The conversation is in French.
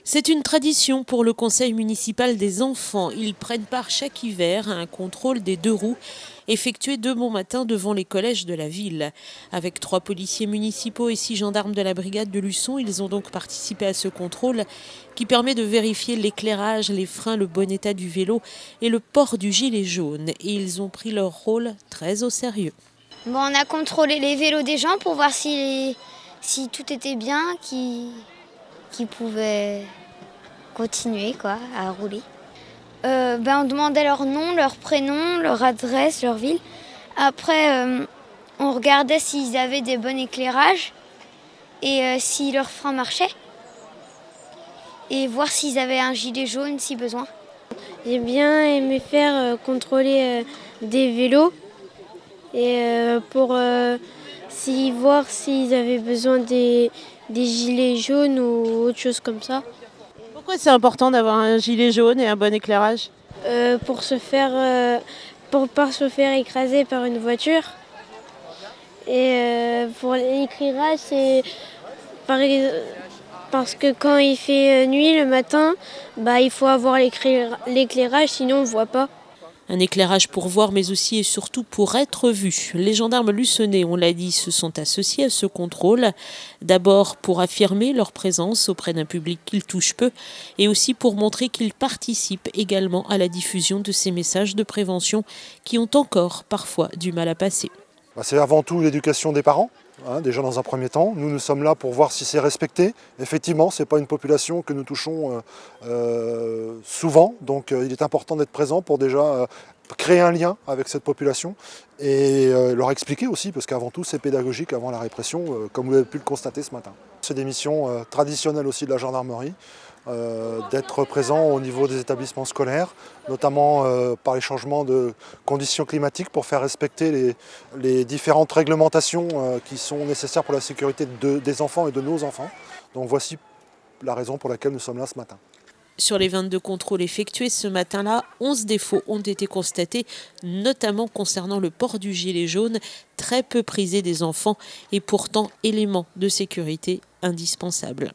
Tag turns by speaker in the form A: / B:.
A: C'est une tradition pour le conseil municipal des enfants. Ils prennent part chaque hiver à un contrôle des 2 roues effectué de bon matin devant les collèges de la ville. Avec 3 policiers municipaux et 6 gendarmes de la brigade de Luçon, ils ont donc participé à ce contrôle qui permet de vérifier l'éclairage, les freins, le bon état du vélo et le port du gilet jaune. Et ils ont pris leur rôle très au sérieux.
B: Bon, on a contrôlé les vélos des gens pour voir si tout était bien, qui pouvaient continuer à rouler. On demandait leur nom, leur prénom, leur adresse, leur ville. Après, on regardait s'ils avaient des bons éclairages et si leurs freins marchaient. Et voir s'ils avaient un gilet jaune si besoin.
C: J'ai bien aimé faire contrôler des vélos et pour voir s'ils avaient besoin des gilets jaunes ou autre chose comme ça.
A: Pourquoi c'est important d'avoir un gilet jaune et un bon éclairage ?
C: Pour pas se faire écraser par une voiture. Et pour l'éclairage, c'est parce que quand il fait nuit le matin, il faut avoir l'éclairage, sinon on ne voit pas.
A: Un éclairage pour voir, mais aussi et surtout pour être vu. Les gendarmes luçonnais, on l'a dit, se sont associés à ce contrôle. D'abord pour affirmer leur présence auprès d'un public qu'ils touchent peu, et aussi pour montrer qu'ils participent également à la diffusion de ces messages de prévention qui ont encore parfois du mal à passer.
D: C'est avant tout l'éducation des parents. Déjà dans un premier temps, nous sommes là pour voir si c'est respecté. Effectivement, ce n'est pas une population que nous touchons souvent, donc il est important d'être présent pour déjà créer un lien avec cette population et leur expliquer aussi, parce qu'avant tout c'est pédagogique avant la répression, comme vous avez pu le constater ce matin. C'est des missions traditionnelles aussi de la gendarmerie, d'être présent au niveau des établissements scolaires, notamment par les changements de conditions climatiques pour faire respecter les différentes réglementations qui sont nécessaires pour la sécurité des enfants et de nos enfants. Donc voici la raison pour laquelle nous sommes là ce matin.
A: Sur les 22 contrôles effectués ce matin-là, 11 défauts ont été constatés, notamment concernant le port du gilet jaune, très peu prisé des enfants et pourtant élément de sécurité indispensable.